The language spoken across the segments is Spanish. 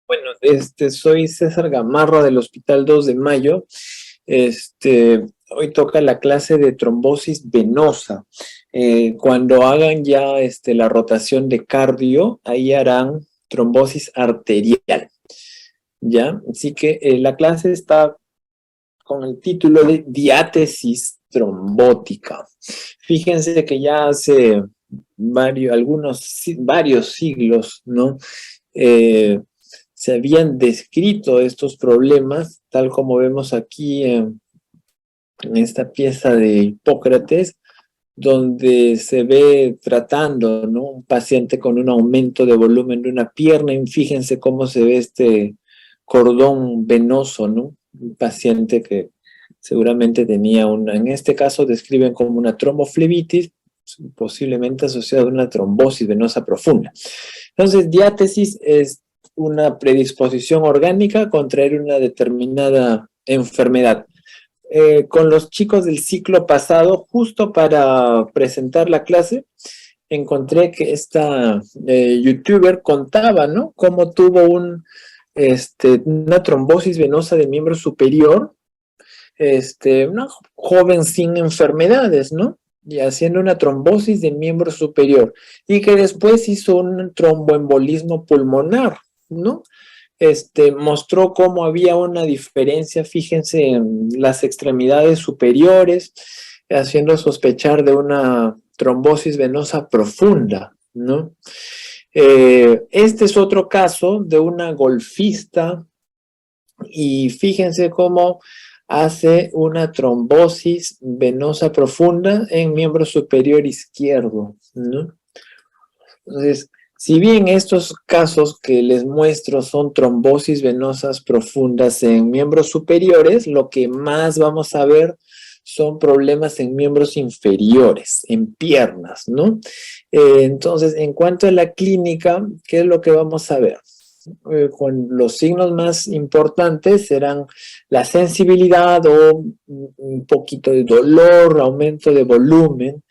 Bueno, soy César Gamarra del Hospital 2 de Mayo. Hoy toca la clase de trombosis venosa. Cuando hagan ya la rotación de cardio, ahí harán trombosis arterial. ¿Ya? Así que la clase está con el título de diátesis trombótica. Fíjense que ya hace varios siglos, ¿no? Se habían descrito estos problemas, tal como vemos aquí en esta pieza de Hipócrates, donde se ve tratando, ¿no?, un paciente con un aumento de volumen de una pierna, y fíjense cómo se ve este cordón venoso, ¿no? Un paciente que seguramente tenía en este caso describen como una tromboflebitis, posiblemente asociada a una trombosis venosa profunda. Entonces, diátesis es una predisposición orgánica a contraer una determinada enfermedad. Con los chicos del ciclo pasado, justo para presentar la clase, encontré que esta youtuber contaba, ¿no?, cómo tuvo una trombosis venosa de miembro superior, una joven sin enfermedades, ¿no?, y haciendo una trombosis de miembro superior, y que después hizo un tromboembolismo pulmonar, ¿no? Mostró cómo había una diferencia, fíjense, en las extremidades superiores, haciendo sospechar de una trombosis venosa profunda, ¿no? Este es otro caso de una golfista, y fíjense cómo hace una trombosis venosa profunda en miembro superior izquierdo, ¿no? Entonces, si bien estos casos que les muestro son trombosis venosas profundas en miembros superiores, lo que más vamos a ver son problemas en miembros inferiores, en piernas, ¿no? Entonces, en cuanto a la clínica, ¿qué es lo que vamos a ver? Con los signos más importantes serán la sensibilidad o un poquito de dolor, aumento de volumen,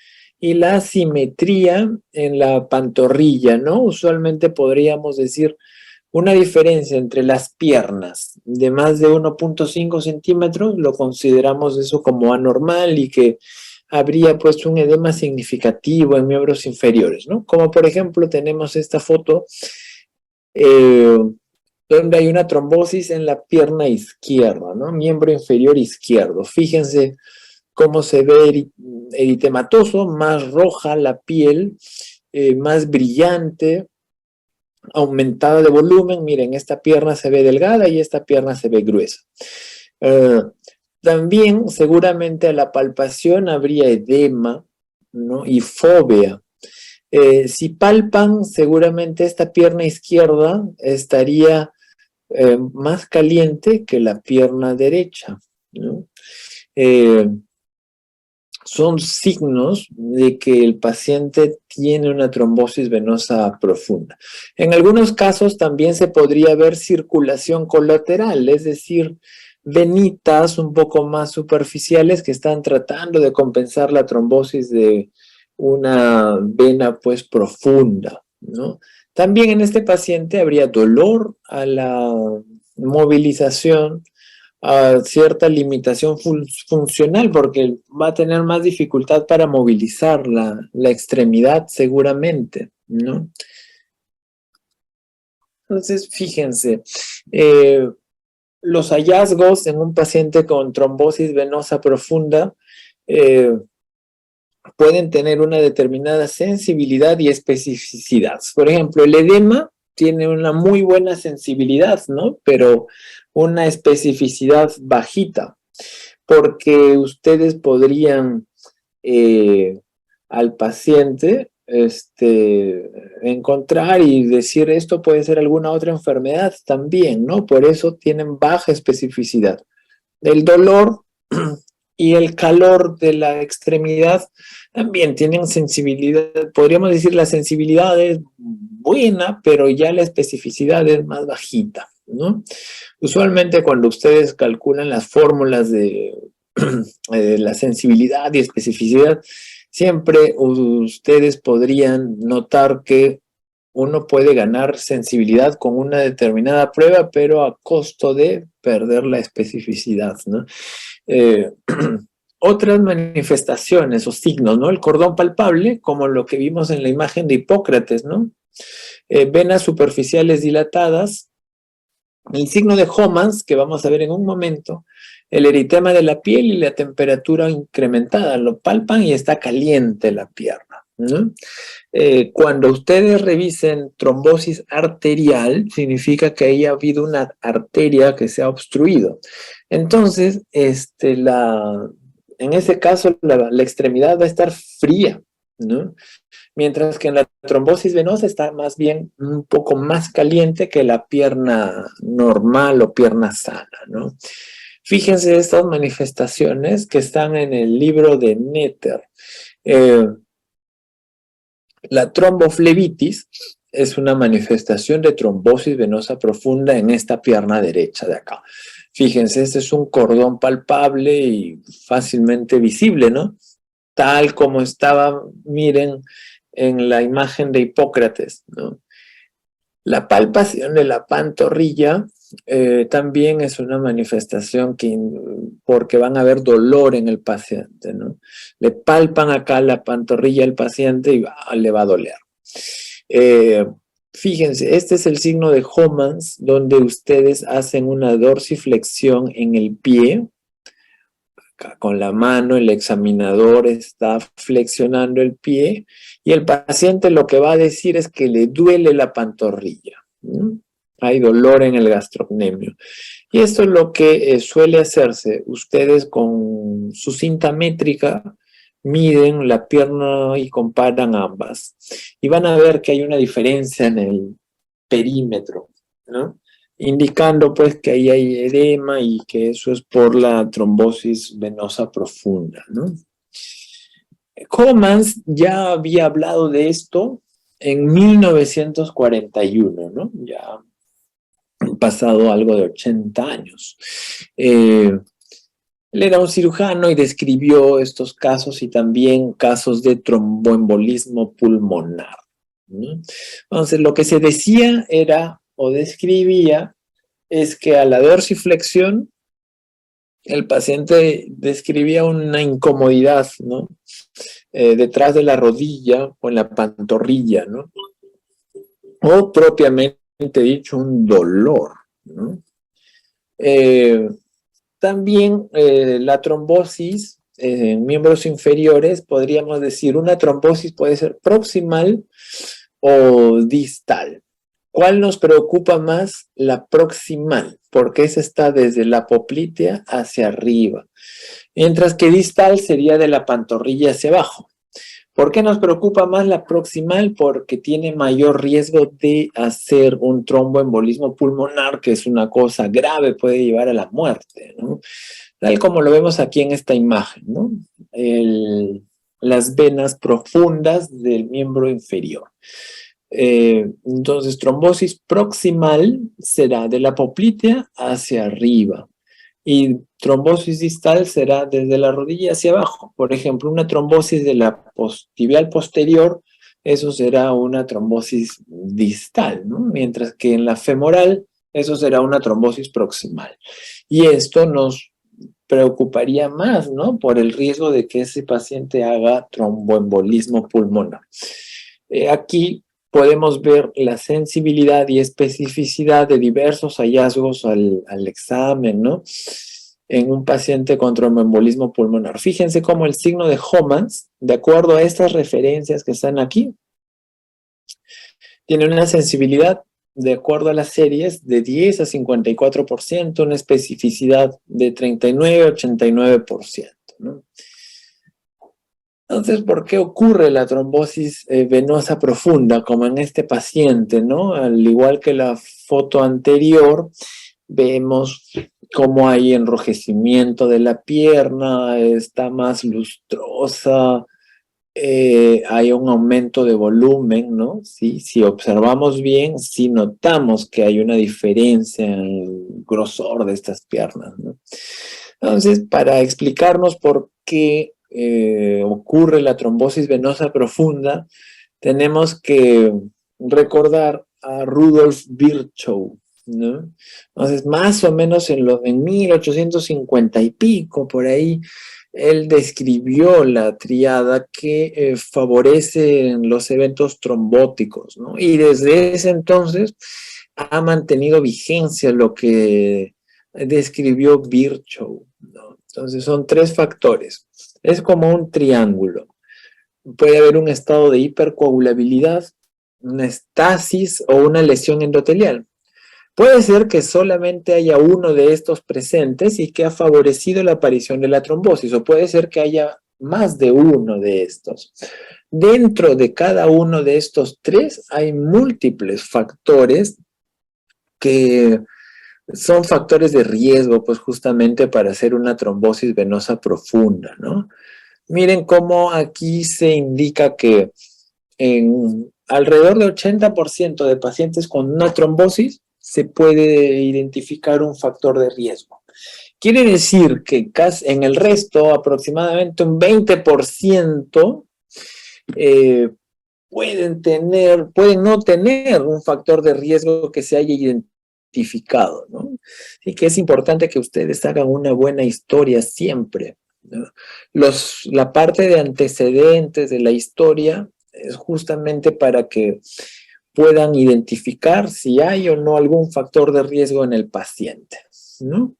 y la asimetría en la pantorrilla, ¿no? Usualmente podríamos decir una diferencia entre las piernas de más de 1.5 centímetros, lo consideramos eso como anormal y que habría pues un edema significativo en miembros inferiores, ¿no? Como por ejemplo tenemos esta foto donde hay una trombosis en la pierna izquierda, ¿no? Miembro inferior izquierdo. Fíjense cómo se ve eritematoso, más roja la piel, más brillante, aumentada de volumen. Miren, esta pierna se ve delgada y esta pierna se ve gruesa. También seguramente a la palpación habría edema, ¿no?, y fobia. Si palpan, seguramente esta pierna izquierda estaría más caliente que la pierna derecha, ¿no? Son signos de que el paciente tiene una trombosis venosa profunda. En algunos casos también se podría ver circulación colateral, es decir, venitas un poco más superficiales que están tratando de compensar la trombosis de una vena pues profunda, ¿no? También en este paciente habría dolor a la movilización, a cierta limitación funcional, porque va a tener más dificultad para movilizar la extremidad seguramente, ¿no? Entonces, fíjense, los hallazgos en un paciente con trombosis venosa profunda pueden tener una determinada sensibilidad y especificidad. Por ejemplo, el edema tiene una muy buena sensibilidad, ¿no?, pero una especificidad bajita, porque ustedes podrían al paciente encontrar y decir esto puede ser alguna otra enfermedad también, ¿no? Por eso tienen baja especificidad. El dolor y el calor de la extremidad también tienen sensibilidad, podríamos decir la sensibilidad es buena, pero ya la especificidad es más bajita, ¿no? Usualmente cuando ustedes calculan las fórmulas de la sensibilidad y especificidad, siempre ustedes podrían notar que uno puede ganar sensibilidad con una determinada prueba, pero a costo de perder la especificidad, ¿no? Otras manifestaciones o signos, ¿no? El cordón palpable, como lo que vimos en la imagen de Hipócrates, ¿no? Venas superficiales dilatadas, el signo de Homans, que vamos a ver en un momento, el eritema de la piel y la temperatura incrementada, lo palpan y está caliente la pierna, ¿no? Cuando ustedes revisen trombosis arterial, significa que haya habido una arteria que se ha obstruido. Entonces, en ese caso, la extremidad va a estar fría, ¿no? Mientras que en la trombosis venosa está más bien un poco más caliente que la pierna normal o pierna sana, ¿no? Fíjense estas manifestaciones que están en el libro de Netter. La tromboflebitis es una manifestación de trombosis venosa profunda en esta pierna derecha de acá. Fíjense, este es un cordón palpable y fácilmente visible, ¿no? Tal como estaba, miren, en la imagen de Hipócrates, ¿no? La palpación de la pantorrilla también es una manifestación porque van a haber dolor en el paciente, ¿no? Le palpan acá la pantorrilla al paciente y le va a doler. Fíjense, este es el signo de Homans, donde ustedes hacen una dorsiflexión en el pie. Acá con la mano el examinador está flexionando el pie y el paciente lo que va a decir es que le duele la pantorrilla, ¿no? Hay dolor en el gastrocnemio. Y esto es lo que suele hacerse. Ustedes con su cinta métrica miden la pierna y comparan ambas. Y van a ver que hay una diferencia en el perímetro, ¿no? Indicando pues que ahí hay edema y que eso es por la trombosis venosa profunda, ¿no? Homans ya había hablado de esto en 1941, ¿no? Ya han pasado algo de 80 años. Él era un cirujano y describió estos casos y también casos de tromboembolismo pulmonar, ¿no? Entonces, lo que se decía era, o describía, es que a la dorsiflexión el paciente describía una incomodidad, ¿no? Detrás de la rodilla o en la pantorrilla, ¿no? O propiamente dicho, un dolor, ¿no? También la trombosis en miembros inferiores, podríamos decir, una trombosis puede ser proximal o distal. ¿Cuál nos preocupa más? La proximal, porque esa está desde la poplitea hacia arriba, mientras que distal sería de la pantorrilla hacia abajo. ¿Por qué nos preocupa más la proximal? Porque tiene mayor riesgo de hacer un tromboembolismo pulmonar, que es una cosa grave, puede llevar a la muerte, ¿no? Tal como lo vemos aquí en esta imagen, ¿no? Las venas profundas del miembro inferior. Entonces, trombosis proximal será de la poplitea hacia arriba y trombosis distal será desde la rodilla hacia abajo. Por ejemplo, una trombosis de la tibial posterior, eso será una trombosis distal, ¿no? Mientras que en la femoral, eso será una trombosis proximal. Y esto nos preocuparía más, ¿no? Por el riesgo de que ese paciente haga tromboembolismo pulmonar. Aquí podemos ver la sensibilidad y especificidad de diversos hallazgos al examen, ¿no? En un paciente con tromboembolismo pulmonar. Fíjense cómo el signo de Homans, de acuerdo a estas referencias que están aquí, tiene una sensibilidad, de acuerdo a las series, de 10 a 54%, una especificidad de 39 a 89%, ¿no? Entonces, ¿por qué ocurre la trombosis venosa profunda, como en este paciente, ¿no? Al igual que la foto anterior, vemos cómo hay enrojecimiento de la pierna, está más lustrosa, hay un aumento de volumen, ¿no? ¿Sí? Si observamos bien, sí notamos que hay una diferencia en el grosor de estas piernas, ¿no? Entonces, para explicarnos por qué ocurre la trombosis venosa profunda, tenemos que recordar a Rudolf Virchow, ¿no? Entonces, más o menos en 1850 y pico, por ahí, él describió la triada que favorece los eventos trombóticos, ¿no? Y desde ese entonces ha mantenido vigencia lo que describió Virchow, ¿no? Entonces, son tres factores. Es como un triángulo. Puede haber un estado de hipercoagulabilidad, una estasis o una lesión endotelial. Puede ser que solamente haya uno de estos presentes y que ha favorecido la aparición de la trombosis, o puede ser que haya más de uno de estos. Dentro de cada uno de estos tres hay múltiples factores que son factores de riesgo, pues justamente para hacer una trombosis venosa profunda, ¿no? Miren cómo aquí se indica que en alrededor del 80% de pacientes con una trombosis se puede identificar un factor de riesgo. Quiere decir que en el resto, aproximadamente un 20%, pueden no tener un factor de riesgo que se haya identificado, ¿no? Así que es importante que ustedes hagan una buena historia siempre, ¿no? La parte de antecedentes de la historia es justamente para que puedan identificar si hay o no algún factor de riesgo en el paciente, ¿no?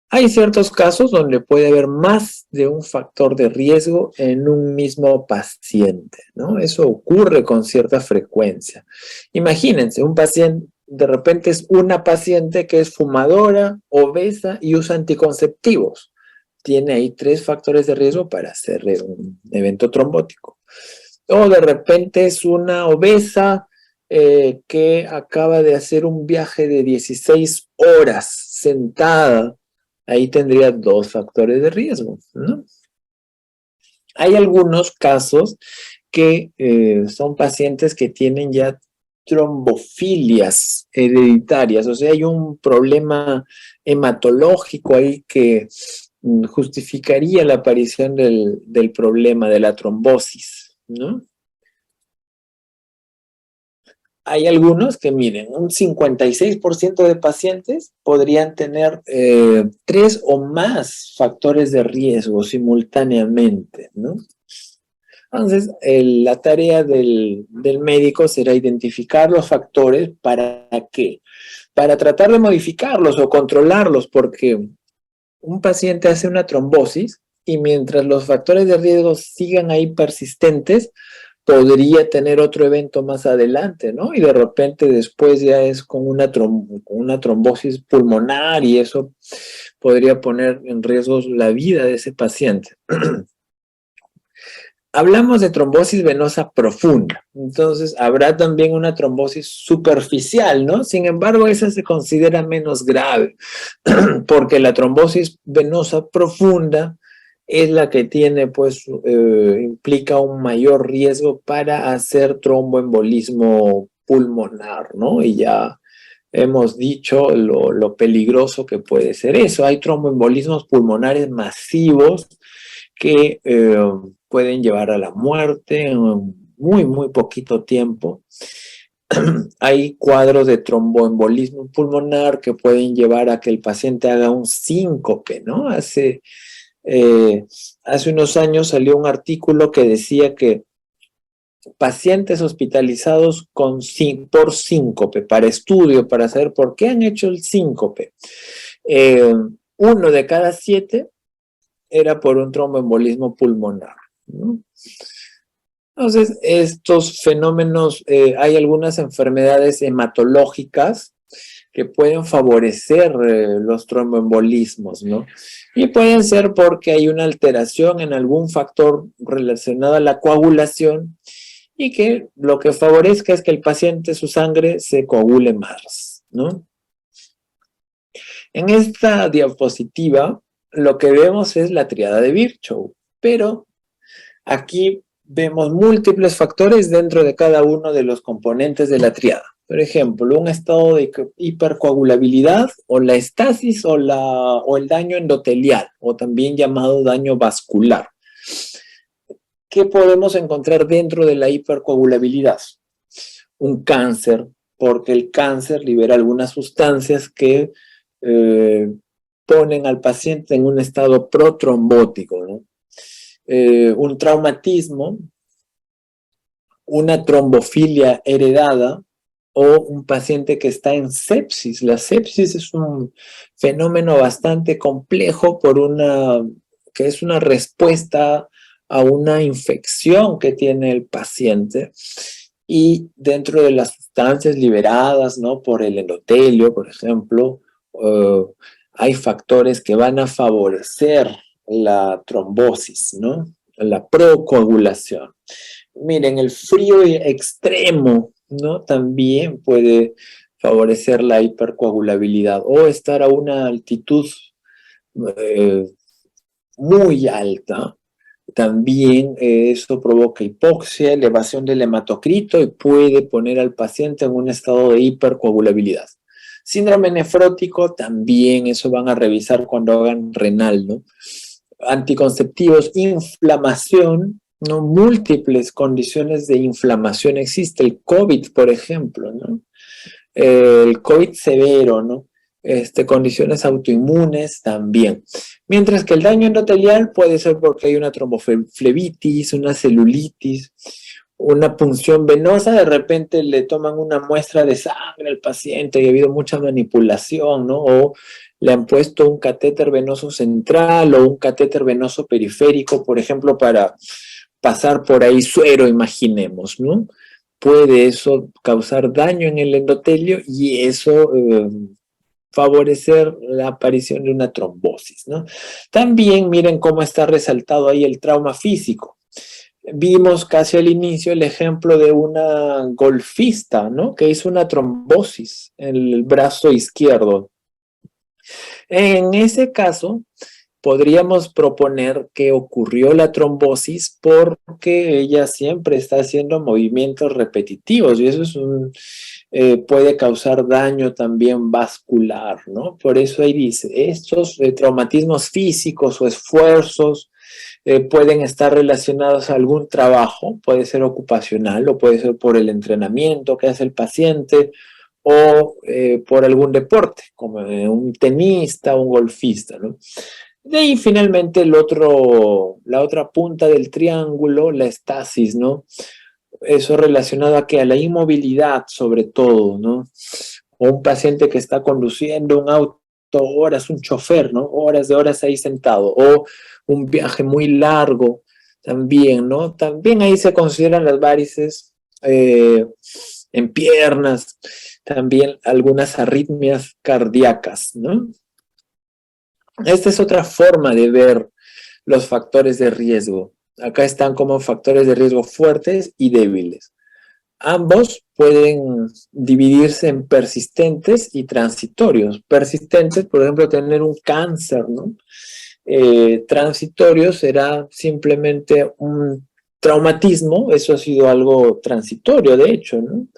Hay ciertos casos donde puede haber más de un factor de riesgo en un mismo paciente, ¿no? Eso ocurre con cierta frecuencia. Imagínense, un paciente, de repente es una paciente que es fumadora, obesa y usa anticonceptivos. Tiene ahí 3 factores de riesgo para hacer un evento trombótico. O de repente es una obesa que acaba de hacer un viaje de 16 horas sentada. Ahí tendría 2 factores de riesgo, ¿no? Hay algunos casos que son pacientes que tienen ya trombofilias hereditarias, o sea, hay un problema hematológico ahí que justificaría la aparición del problema de la trombosis, ¿no? Hay algunos que, miren, un 56% de pacientes podrían tener 3 o más factores de riesgo simultáneamente, ¿no? Entonces, la tarea del médico será identificar los factores. ¿Para qué? Para tratar de modificarlos o controlarlos, porque un paciente hace una trombosis y mientras los factores de riesgo sigan ahí persistentes, podría tener otro evento más adelante, ¿no? Y de repente después ya es con una trombosis pulmonar y eso podría poner en riesgo la vida de ese paciente. Hablamos de trombosis venosa profunda, entonces habrá también una trombosis superficial, ¿no? Sin embargo, esa se considera menos grave, porque la trombosis venosa profunda es la que tiene, pues, implica un mayor riesgo para hacer tromboembolismo pulmonar, ¿no? Y ya hemos dicho lo peligroso que puede ser eso. Hay tromboembolismos pulmonares masivos que pueden llevar a la muerte en muy, muy poquito tiempo. Hay cuadros de tromboembolismo pulmonar que pueden llevar a que el paciente haga un síncope, ¿no? Hace unos años salió un artículo que decía que pacientes hospitalizados por síncope, para estudio, para saber por qué han hecho el síncope, 1 de cada 7 era por un tromboembolismo pulmonar, ¿no? Entonces, estos fenómenos, hay algunas enfermedades hematológicas que pueden favorecer los tromboembolismos, ¿no? Y pueden ser porque hay una alteración en algún factor relacionado a la coagulación y que lo que favorezca es que el paciente, su sangre, se coagule más, ¿no? En esta diapositiva, lo que vemos es la triada de Virchow, pero aquí vemos múltiples factores dentro de cada uno de los componentes de la triada. Por ejemplo, un estado de hipercoagulabilidad o la estasis o el daño endotelial, o también llamado daño vascular. ¿Qué podemos encontrar dentro de la hipercoagulabilidad? un cáncer, porque el cáncer libera algunas sustancias que ponen al paciente en un estado protrombótico, ¿no? Un traumatismo, una trombofilia heredada o un paciente que está en sepsis. La sepsis es un fenómeno bastante complejo que es una respuesta a una infección que tiene el paciente, y dentro de las sustancias liberadas, ¿no?, por el endotelio, por ejemplo, hay factores que van a favorecer la trombosis, ¿no?, la procoagulación. Miren, el frío extremo, ¿no?, también puede favorecer la hipercoagulabilidad, o estar a una altitud eh, muy alta. También eso provoca hipoxia, elevación del hematocrito y puede poner al paciente en un estado de hipercoagulabilidad. Síndrome nefrótico, también eso van a revisar cuando hagan renal, ¿no? Anticonceptivos, inflamación, ¿no? Múltiples condiciones de inflamación existe. El COVID, por ejemplo, ¿no? El COVID severo, ¿no? Condiciones autoinmunes también. Mientras que el daño endotelial puede ser porque hay una tromboflebitis, una celulitis, una punción venosa. De repente le toman una muestra de sangre al paciente y ha habido mucha manipulación, ¿no? O le han puesto un catéter venoso central o un catéter venoso periférico, por ejemplo, para pasar por ahí suero, imaginemos, ¿no? Puede eso causar daño en el endotelio y eso favorecer la aparición de una trombosis, ¿no? También miren cómo está resaltado ahí el trauma físico. Vimos casi al inicio el ejemplo de una golfista, ¿no?, que hizo una trombosis en el brazo izquierdo. En ese caso, podríamos proponer que ocurrió la trombosis porque ella siempre está haciendo movimientos repetitivos y eso puede causar daño también vascular, ¿no? Por eso ahí dice, estos traumatismos físicos o esfuerzos pueden estar relacionados a algún trabajo, puede ser ocupacional o puede ser por el entrenamiento que hace el paciente o por algún deporte, como un tenista o un golfista, ¿no? De ahí finalmente la otra punta del triángulo, la estasis, ¿no? Eso relacionado a que a la inmovilidad sobre todo, ¿no? O un paciente que está conduciendo un auto horas, un chofer, ¿no? Horas de horas ahí sentado, o un viaje muy largo también, ¿no? También ahí se consideran las varices en piernas, también algunas arritmias cardíacas, ¿no? Esta es otra forma de ver los factores de riesgo. Acá están como factores de riesgo fuertes y débiles. Ambos pueden dividirse en persistentes y transitorios. Persistentes, por ejemplo, tener un cáncer, ¿no? Transitorio será simplemente un traumatismo, eso ha sido algo transitorio, de hecho, ¿no?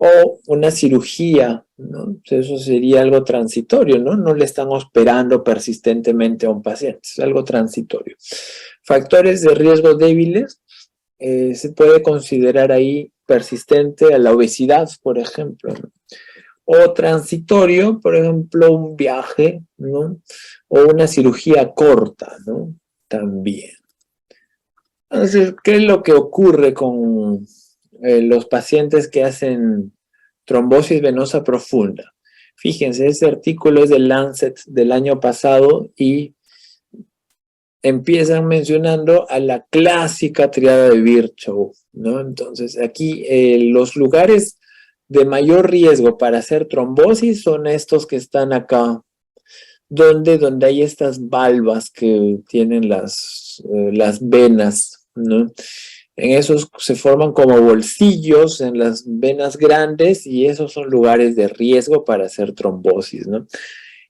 O una cirugía, ¿no? Eso sería algo transitorio, ¿no? No le están operando persistentemente a un paciente, es algo transitorio. Factores de riesgo débiles, se puede considerar ahí persistente a la obesidad, por ejemplo, ¿no? O transitorio, por ejemplo, un viaje, ¿no? O una cirugía corta, ¿no? También. Entonces, ¿qué es lo que ocurre con los pacientes que hacen trombosis venosa profunda? Fíjense, ese artículo es del Lancet del año pasado y empiezan mencionando a la clásica triada de Virchow, ¿no? Entonces, aquí los lugares de mayor riesgo para hacer trombosis son estos que están acá, donde hay estas valvas que tienen las venas, ¿no? En esos se forman como bolsillos en las venas grandes y esos son lugares de riesgo para hacer trombosis, ¿no?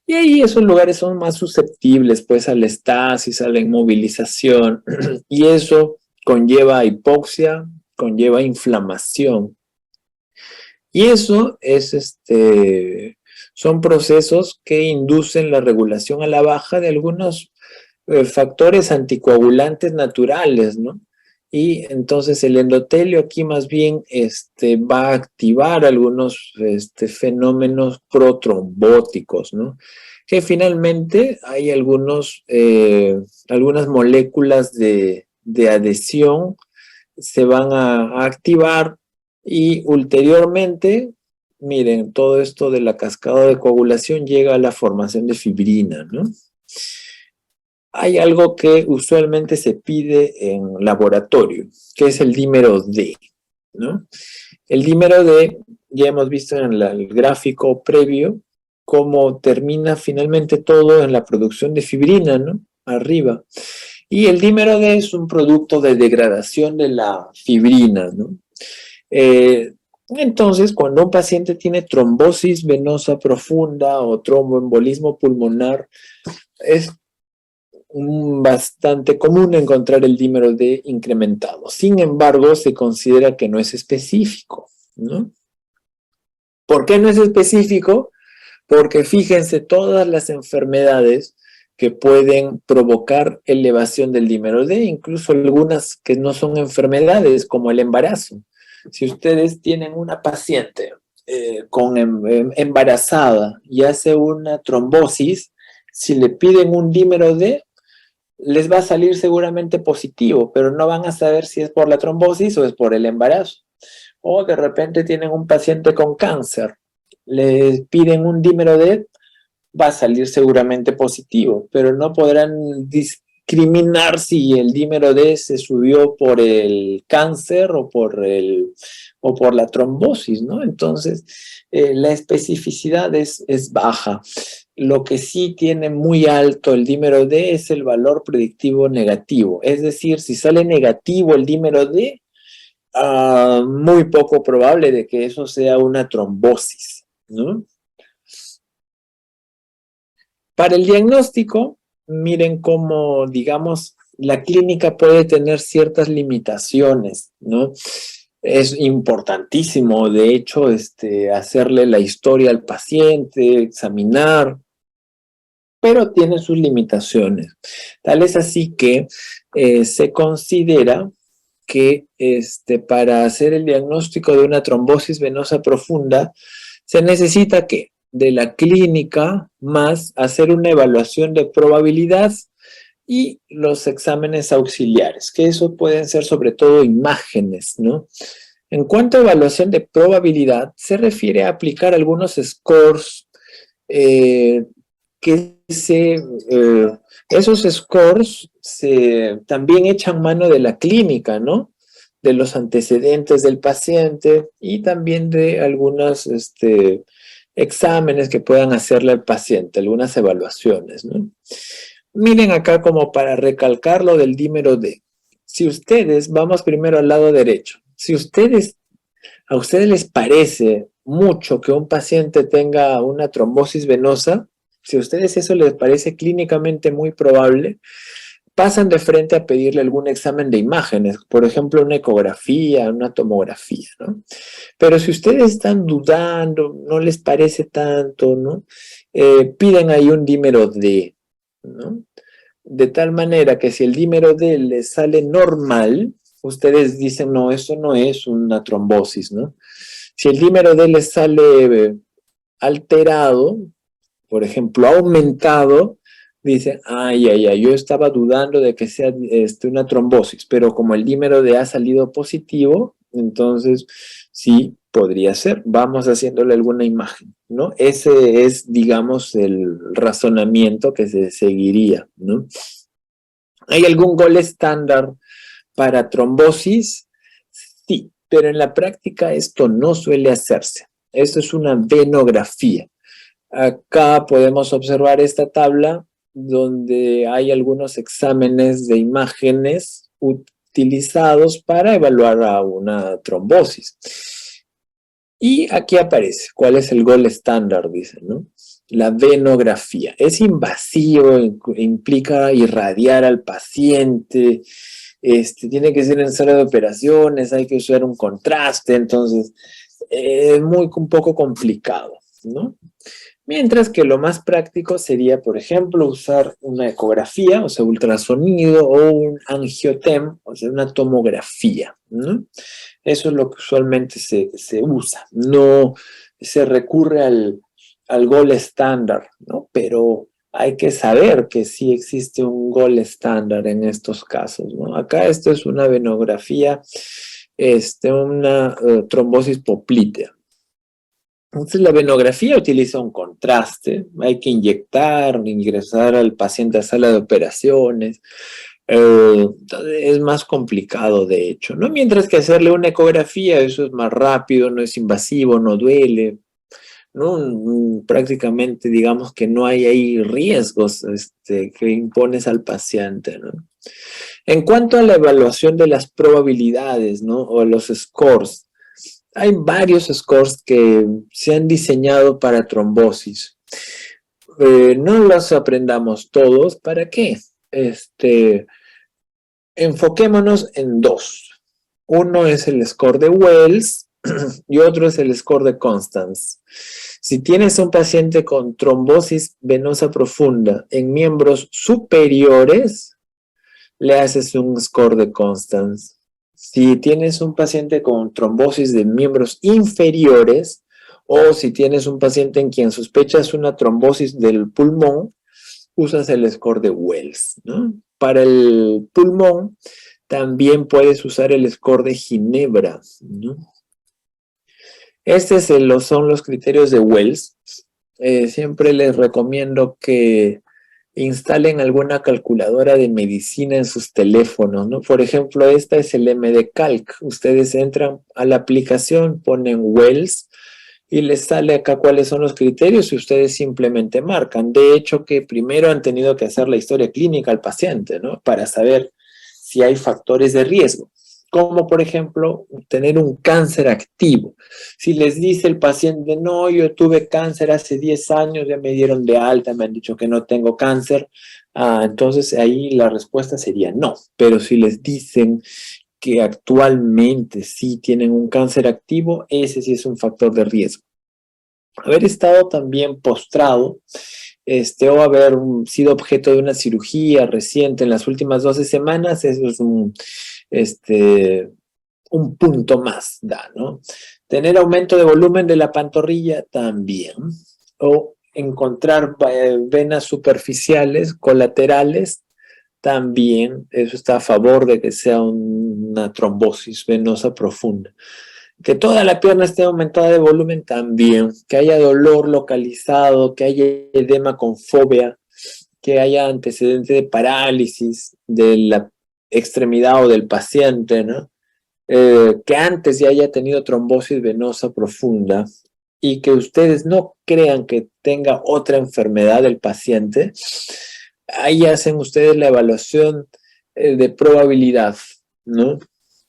Y ahí esos lugares son más susceptibles pues a la estasis, a la inmovilización y eso conlleva hipoxia, conlleva inflamación. Y eso son procesos que inducen la regulación a la baja de algunos factores anticoagulantes naturales, ¿no? y entonces el endotelio aquí más bien va a activar algunos fenómenos protrombóticos, ¿no? Que finalmente hay algunas moléculas de adhesión se van a activar y ulteriormente, miren, todo esto de la cascada de coagulación llega a la formación de fibrina, ¿no? Hay algo que usualmente se pide en laboratorio, que es el dímero D, ¿no? El dímero D, ya hemos visto en el gráfico previo, cómo termina finalmente todo en la producción de fibrina, ¿no? Arriba. Y el dímero D es un producto de degradación de la fibrina, ¿no? Entonces, cuando un paciente tiene trombosis venosa profunda o tromboembolismo pulmonar, es bastante común encontrar el dímero D incrementado. Sin embargo, se considera que no es específico, ¿no? ¿Por qué no es específico? Porque fíjense todas las enfermedades que pueden provocar elevación del dímero D, incluso algunas que no son enfermedades, como el embarazo. Si ustedes tienen una paciente embarazada y hace una trombosis, si le piden un dímero D, les va a salir seguramente positivo, pero no van a saber si es por la trombosis o es por el embarazo. O de repente tienen un paciente con cáncer, les piden un dímero D, va a salir seguramente positivo, pero no podrán discriminar si el dímero D se subió por el cáncer o por la trombosis, ¿no? Entonces, la especificidad es baja. Lo que sí tiene muy alto el dímero D es el valor predictivo negativo. Es decir, si sale negativo el dímero D, muy poco probable de que eso sea una trombosis, ¿no? Para el diagnóstico, miren cómo, digamos, la clínica puede tener ciertas limitaciones, ¿no? Es importantísimo, de hecho, hacerle la historia al paciente, examinar, pero tiene sus limitaciones. Tal es así que se considera que para hacer el diagnóstico de una trombosis venosa profunda, se necesita que de la clínica más hacer una evaluación de probabilidad y los exámenes auxiliares, que eso pueden ser sobre todo imágenes, ¿no? En cuanto a evaluación de probabilidad, se refiere a aplicar algunos scores que esos scores también echan mano de la clínica, ¿no? De los antecedentes del paciente y también de algunos exámenes que puedan hacerle al paciente, algunas evaluaciones, ¿no? Miren acá como para recalcar lo del dímero D. Si ustedes, vamos primero al lado derecho, si a ustedes les parece mucho que un paciente tenga una trombosis venosa, si a ustedes eso les parece clínicamente muy probable, pasan de frente a pedirle algún examen de imágenes, por ejemplo, una ecografía, una tomografía, ¿no? Pero si ustedes están dudando, no les parece tanto, ¿no? Piden ahí un dímero D, ¿no? De tal manera que si el dímero D les sale normal, ustedes dicen, no, eso no es una trombosis, ¿no? Si el dímero D les sale alterado, por ejemplo, aumentado, dicen, yo estaba dudando de que sea una trombosis, pero como el dímero D ha salido positivo, entonces sí podría ser. Vamos haciéndole alguna imagen, ¿no? Ese es, digamos, el razonamiento que se seguiría, ¿no? ¿Hay algún gol estándar para trombosis? Sí, pero en la práctica esto no suele hacerse. Esto es una venografía. Acá podemos observar esta tabla donde hay algunos exámenes de imágenes utilizados para evaluar a una trombosis. Y aquí aparece cuál es el gol estándar, dice, ¿no? La venografía. Es invasivo, implica irradiar al paciente, tiene que ser en sala de operaciones, hay que usar un contraste, entonces es un poco complicado, ¿no? Mientras que lo más práctico sería, por ejemplo, usar una ecografía, o sea, ultrasonido, o un angiotem, o sea, una tomografía, ¿no? Eso es lo que usualmente se usa. No se recurre al gold estándar, ¿no? Pero hay que saber que sí existe un gold estándar en estos casos, ¿no? Acá esto es una venografía, una trombosis poplitea. Entonces la venografía utiliza un contraste, hay que ingresar al paciente a sala de operaciones, es más complicado de hecho, ¿no? Mientras que hacerle una ecografía, eso es más rápido, no es invasivo, no duele, ¿no? Prácticamente digamos que no hay ahí riesgos que impones al paciente, ¿no? En cuanto a la evaluación de las probabilidades, ¿no? O los scores, hay varios scores que se han diseñado para trombosis. No los aprendamos todos. ¿Para qué? Enfoquémonos en dos. Uno es el score de Wells y otro es el score de Constance. Si tienes un paciente con trombosis venosa profunda en miembros superiores, le haces un score de Constance. Si tienes un paciente con trombosis de miembros inferiores, o si tienes un paciente en quien sospechas una trombosis del pulmón, usas el score de Wells, ¿no? Para el pulmón, también puedes usar el score de Ginebra, ¿no? Son los criterios de Wells. Siempre les recomiendo que instalen alguna calculadora de medicina en sus teléfonos, ¿no? Por ejemplo, esta es el MD-Calc. Ustedes entran a la aplicación, ponen Wells y les sale acá cuáles son los criterios y ustedes simplemente marcan. De hecho, que primero han tenido que hacer la historia clínica al paciente, ¿no? Para saber si hay factores de riesgo, como por ejemplo tener un cáncer activo. Si les dice el paciente, no, yo tuve cáncer hace 10 años, ya me dieron de alta, me han dicho que no tengo cáncer, entonces ahí la respuesta sería no. Pero si les dicen que actualmente sí tienen un cáncer activo, ese sí es un factor de riesgo. Haber estado también postrado, o haber sido objeto de una cirugía reciente en las últimas 12 semanas, eso es un punto más, ¿no? Tener aumento de volumen de la pantorrilla también, o encontrar venas superficiales, colaterales, también, eso está a favor de que sea una trombosis venosa profunda. Que toda la pierna esté aumentada de volumen también, que haya dolor localizado, que haya edema con fobia, que haya antecedente de parálisis de la extremidad o del paciente, ¿no? Que antes ya haya tenido trombosis venosa profunda y que ustedes no crean que tenga otra enfermedad del paciente, ahí hacen ustedes la evaluación de probabilidad, ¿no?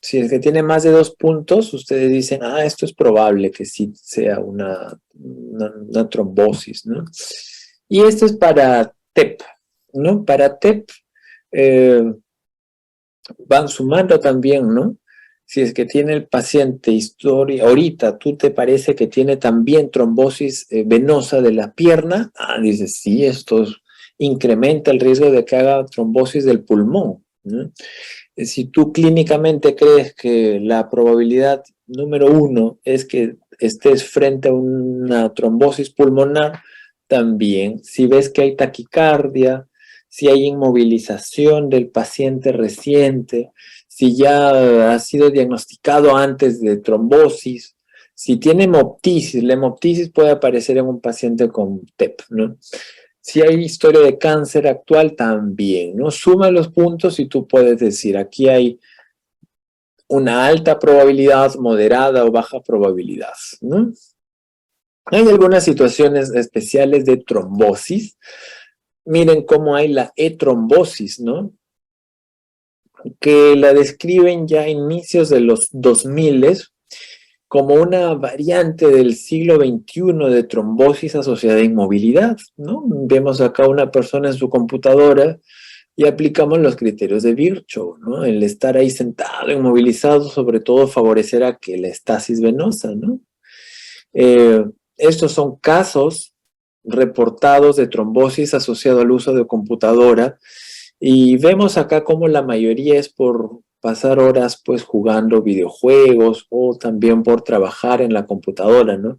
Si es que tiene más de 2 puntos, ustedes dicen, esto es probable que sí sea una trombosis, ¿no? Y esto es para TEP, ¿no? Para TEP van sumando también, ¿no? Si es que tiene el paciente historia, ahorita tú te parece que tiene también trombosis venosa de la pierna, dices, sí, esto incrementa el riesgo de que haga trombosis del pulmón, ¿no? Si tú clínicamente crees que la probabilidad número 1 es que estés frente a una trombosis pulmonar, también. Si ves que hay taquicardia, si hay inmovilización del paciente reciente, si ya ha sido diagnosticado antes de trombosis, si tiene hemoptisis, la hemoptisis puede aparecer en un paciente con TEP, ¿no? Si hay historia de cáncer actual, también, ¿no? Suma los puntos y tú puedes decir, aquí hay una alta probabilidad, moderada o baja probabilidad, ¿no? Hay algunas situaciones especiales de trombosis. Miren cómo hay la e-trombosis, ¿no? Que la describen ya a inicios de los 2000 como una variante del siglo XXI de trombosis asociada a inmovilidad, ¿no? Vemos acá una persona en su computadora y aplicamos los criterios de Virchow, ¿no? El estar ahí sentado, inmovilizado, sobre todo favorecerá que la estasis venosa, ¿no? Estos son casos reportados de trombosis asociado al uso de computadora, y vemos acá como la mayoría es por pasar horas pues jugando videojuegos o también por trabajar en la computadora, ¿no?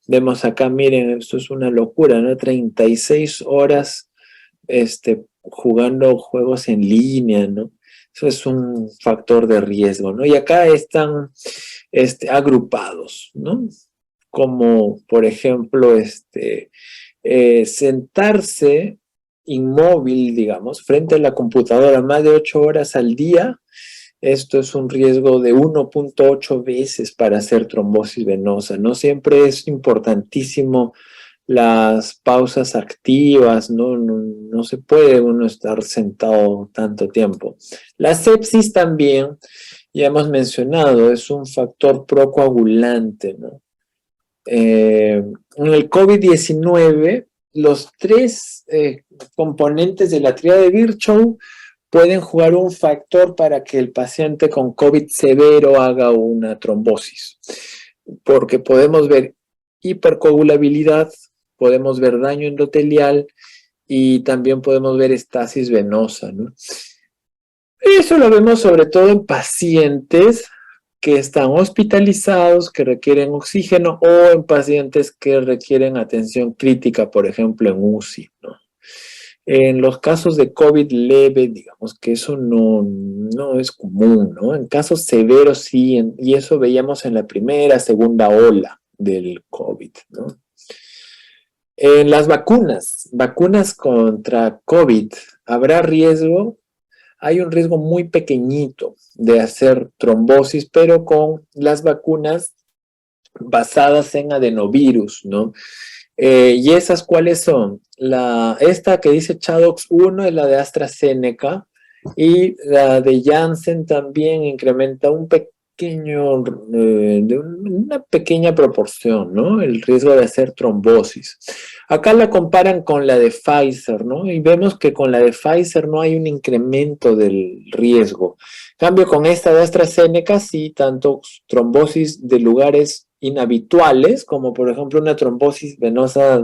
Vemos acá, miren, esto es una locura, ¿no? 36 horas jugando juegos en línea, ¿no? Eso es un factor de riesgo, ¿no? Y acá están agrupados, ¿no? Como, por ejemplo, sentarse inmóvil, digamos, frente a la computadora más de 8 horas al día. Esto es un riesgo de 1.8 veces para hacer trombosis venosa. No siempre es importantísimo las pausas activas, no se puede uno estar sentado tanto tiempo. La sepsis también, ya hemos mencionado, es un factor procoagulante, ¿no? En el COVID-19, los tres componentes de la tríada de Virchow pueden jugar un factor para que el paciente con COVID severo haga una trombosis, porque podemos ver hipercoagulabilidad, podemos ver daño endotelial y también podemos ver estasis venosa, ¿no? Eso lo vemos sobre todo en pacientes que están hospitalizados, que requieren oxígeno, o en pacientes que requieren atención crítica, por ejemplo, en UCI, ¿no? En los casos de COVID leve, digamos que eso no es común, ¿no? En casos severos sí, y eso veíamos en la primera, segunda ola del COVID, ¿no? En las vacunas contra COVID, ¿habrá riesgo? Hay un riesgo muy pequeñito de hacer trombosis, pero con las vacunas basadas en adenovirus, ¿no? ¿Y esas cuáles son? Esta que dice ChAdOx1 es la de AstraZeneca, y la de Janssen también incrementa una pequeña proporción, ¿no? El riesgo de hacer trombosis. Acá la comparan con la de Pfizer, ¿no? Y vemos que con la de Pfizer no hay un incremento del riesgo. En cambio, con esta de AstraZeneca sí, tanto trombosis de lugares inhabituales, como por ejemplo una trombosis venosa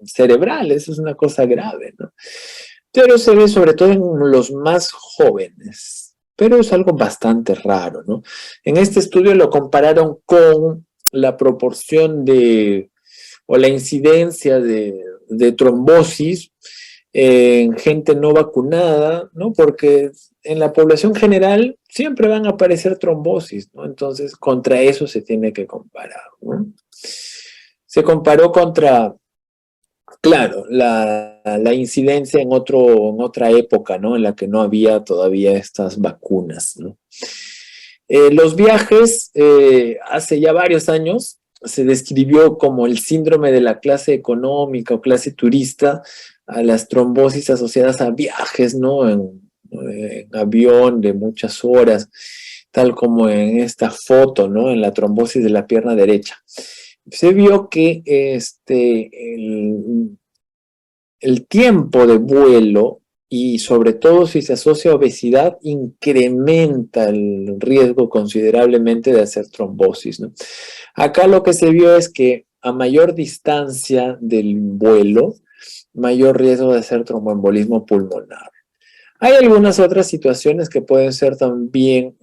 cerebral, eso es una cosa grave, ¿no? Pero se ve sobre todo en los más jóvenes, pero es algo bastante raro, ¿no? En este estudio lo compararon con la proporción o la incidencia de trombosis en gente no vacunada, ¿no? Porque en la población general siempre van a aparecer trombosis, ¿no? Entonces, contra eso se tiene que comparar, ¿no? Se comparó contra, claro, la incidencia en otra época, ¿no? En la que no había todavía estas vacunas, ¿no? Los viajes, hace ya varios años, se describió como el síndrome de la clase económica o clase turista a las trombosis asociadas a viajes, ¿no? En avión de muchas horas, tal como en esta foto, ¿no? En la trombosis de la pierna derecha. Se vio que el tiempo de vuelo, y sobre todo si se asocia a obesidad, incrementa el riesgo considerablemente de hacer trombosis, ¿no? Acá lo que se vio es que a mayor distancia del vuelo, mayor riesgo de hacer tromboembolismo pulmonar. Hay algunas otras situaciones que pueden ser también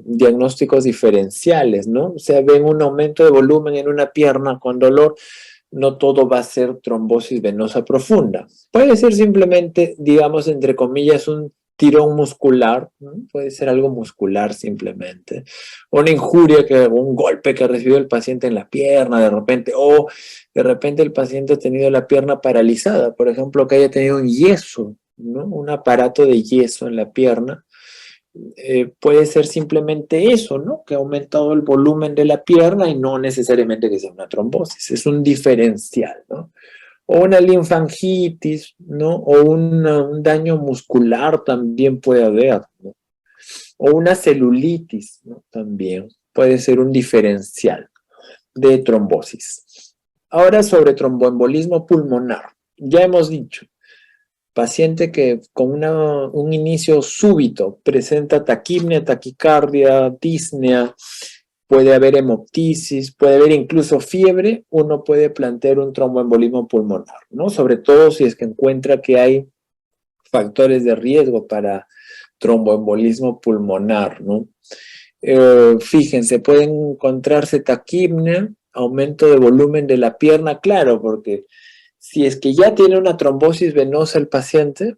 diagnósticos diferenciales, ¿no? O sea, ven un aumento de volumen en una pierna con dolor, no todo va a ser trombosis venosa profunda. Puede ser simplemente, digamos, entre comillas, un tirón muscular, ¿no? Puede ser algo muscular simplemente. Una injuria, un golpe que recibió el paciente en la pierna de repente, o de repente el paciente ha tenido la pierna paralizada, por ejemplo, que haya tenido un yeso, ¿no? Un aparato de yeso en la pierna. Puede ser simplemente eso, ¿no? Que ha aumentado el volumen de la pierna y no necesariamente que sea una trombosis, es un diferencial, ¿no? O una linfangitis, ¿no? O un daño muscular también puede haber, ¿no? O una celulitis, ¿no? También puede ser un diferencial de trombosis. Ahora sobre tromboembolismo pulmonar. Ya hemos dicho, paciente que con un inicio súbito presenta taquipnea, taquicardia, disnea, puede haber hemoptisis, puede haber incluso fiebre, uno puede plantear un tromboembolismo pulmonar, ¿no? Sobre todo si es que encuentra que hay factores de riesgo para tromboembolismo pulmonar, ¿no? Fíjense, pueden encontrarse taquipnea, aumento de volumen de la pierna, claro, porque si es que ya tiene una trombosis venosa el paciente,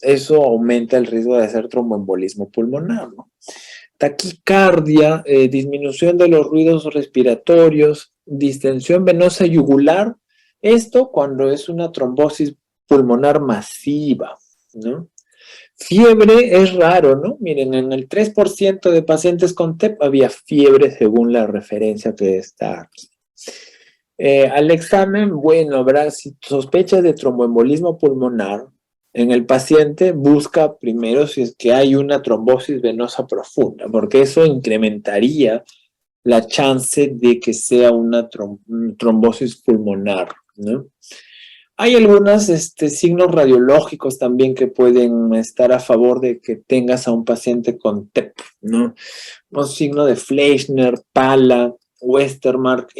eso aumenta el riesgo de hacer tromboembolismo pulmonar, ¿no? Taquicardia, disminución de los ruidos respiratorios, distensión venosa yugular, esto cuando es una trombosis pulmonar masiva, ¿no? Fiebre es raro, ¿no? Miren, en el 3% de pacientes con TEP había fiebre según la referencia que está aquí. Al examen, bueno, habrá, si sospechas de tromboembolismo pulmonar, en el paciente busca primero si es que hay una trombosis venosa profunda, porque eso incrementaría la chance de que sea una trombosis pulmonar, ¿no? Hay algunos signos radiológicos también que pueden estar a favor de que tengas a un paciente con TEP, ¿no? Un signo de Fleischner, Pala, Westermarck.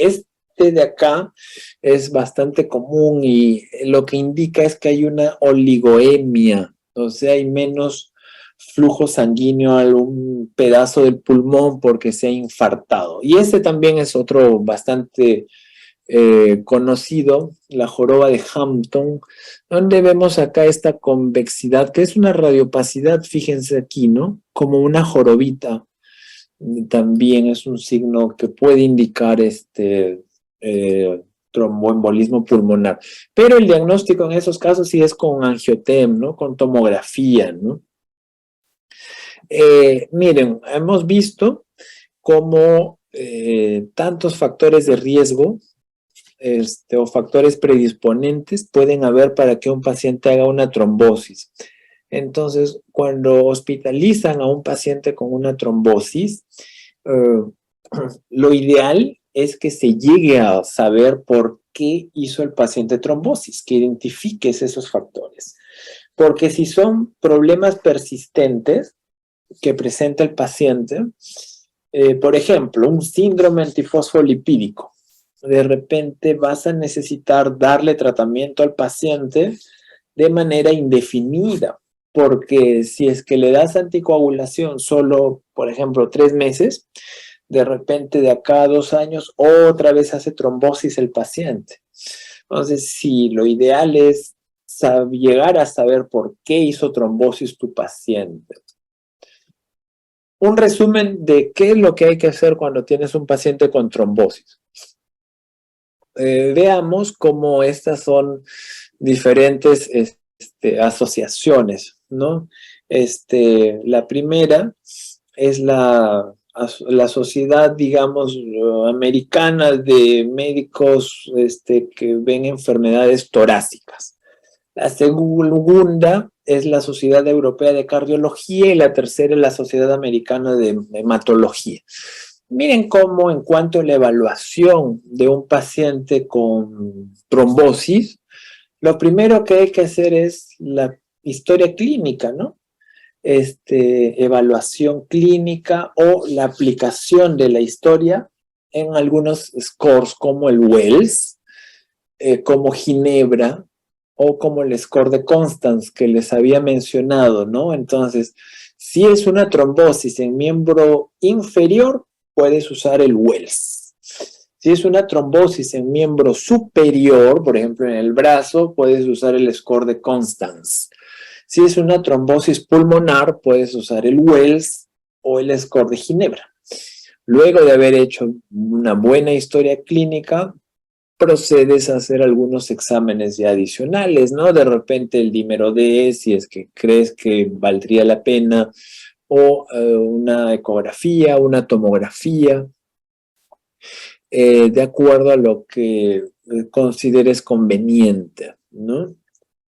De acá es bastante común y lo que indica es que hay una oligoemia, o sea, hay menos flujo sanguíneo a un pedazo del pulmón porque se ha infartado. Y ese también es otro bastante conocido, la joroba de Hampton, donde vemos acá esta convexidad, que es una radiopacidad, fíjense aquí, ¿no? Como una jorobita, también es un signo que puede indicar tromboembolismo pulmonar. Pero el diagnóstico en esos casos sí es con angiotem, ¿no? Con tomografía, ¿no? Miren, hemos visto cómo tantos factores de riesgo o factores predisponentes pueden haber para que un paciente haga una trombosis. Entonces, cuando hospitalizan a un paciente con una trombosis, lo ideal es que se llegue a saber por qué hizo el paciente trombosis, que identifiques esos factores. Porque si son problemas persistentes que presenta el paciente, por ejemplo, un síndrome antifosfolipídico, de repente vas a necesitar darle tratamiento al paciente de manera indefinida, porque si es que le das anticoagulación solo, por ejemplo, 3 meses, de repente de acá a 2 años otra vez hace trombosis el paciente. Entonces, sí, lo ideal es llegar a saber por qué hizo trombosis tu paciente. Un resumen de qué es lo que hay que hacer cuando tienes un paciente con trombosis. Veamos cómo estas son diferentes asociaciones, ¿no? La primera es la sociedad, digamos, americana de médicos que ven enfermedades torácicas. La segunda es la Sociedad Europea de Cardiología y la tercera es la Sociedad Americana de Hematología. Miren cómo en cuanto a la evaluación de un paciente con trombosis, lo primero que hay que hacer es la historia clínica, ¿no? Evaluación clínica o la aplicación de la historia en algunos scores como el Wells, como Ginebra o como el score de Constance que les había mencionado, ¿no? Entonces, si es una trombosis en miembro inferior, puedes usar el Wells. Si es una trombosis en miembro superior, por ejemplo en el brazo, puedes usar el score de Constance. Si es una trombosis pulmonar, puedes usar el Wells o el score de Ginebra. Luego de haber hecho una buena historia clínica, procedes a hacer algunos exámenes ya adicionales, ¿no? De repente el dímero D, si es que crees que valdría la pena, o una ecografía, una tomografía, de acuerdo a lo que consideres conveniente, ¿no?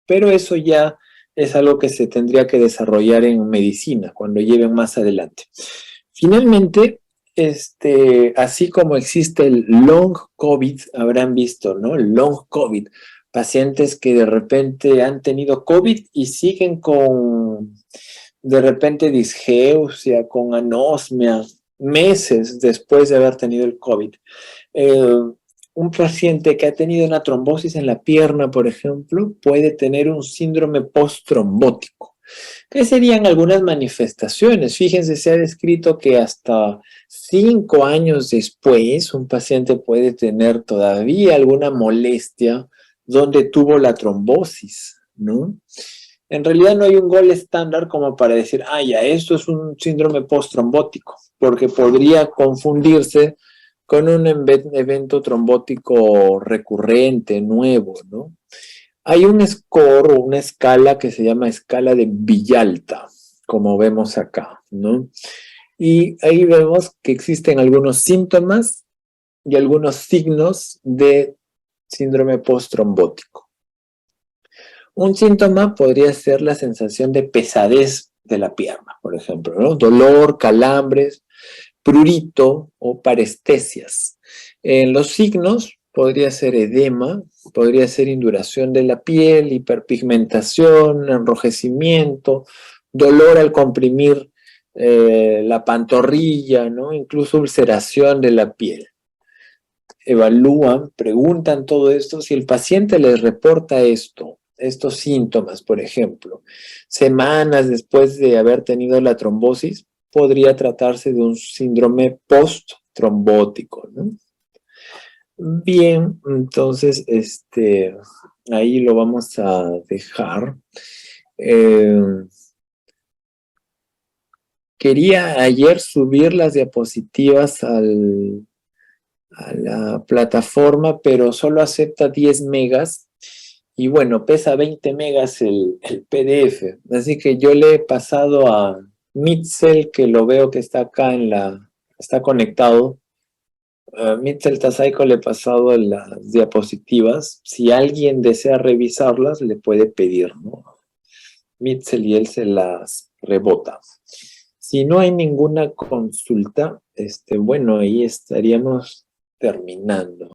Pero eso ya es algo que se tendría que desarrollar en medicina cuando lleven más adelante. Finalmente, así como existe el long COVID, habrán visto, ¿no? El long COVID, pacientes que de repente han tenido COVID y siguen con, de repente, disgeusia, con anosmia, meses después de haber tenido el COVID. Un paciente que ha tenido una trombosis en la pierna, por ejemplo, puede tener un síndrome post-trombótico. ¿Qué serían algunas manifestaciones? Fíjense, se ha descrito que hasta 5 años después un paciente puede tener todavía alguna molestia donde tuvo la trombosis, ¿no? En realidad no hay un gol estándar como para decir, ah, ya, esto es un síndrome post-trombótico, porque podría confundirse con un evento trombótico recurrente, nuevo, ¿no? Hay un score o una escala que se llama escala de Villalta, como vemos acá, ¿no? Y ahí vemos que existen algunos síntomas y algunos signos de síndrome post-trombótico. Un síntoma podría ser la sensación de pesadez de la pierna, por ejemplo, ¿no? Dolor, calambres, prurito o parestesias. En los signos podría ser edema, podría ser induración de la piel, hiperpigmentación, enrojecimiento, dolor al comprimir la pantorrilla, ¿no? Incluso ulceración de la piel. Evalúan, preguntan todo esto. Si el paciente les reporta estos síntomas, por ejemplo, semanas después de haber tenido la trombosis, podría tratarse de un síndrome post-trombótico, ¿no? Bien, entonces, ahí lo vamos a dejar. Quería ayer subir las diapositivas a la plataforma, pero solo acepta 10 megas y bueno, pesa 20 megas el PDF. Así que yo le he pasado a Mitzel, que lo veo que está acá está conectado. Mitzel Tasaico le he pasado las diapositivas. Si alguien desea revisarlas, le puede pedir, ¿no? Mitzel y él se las rebota. Si no hay ninguna consulta, bueno, ahí estaríamos terminando.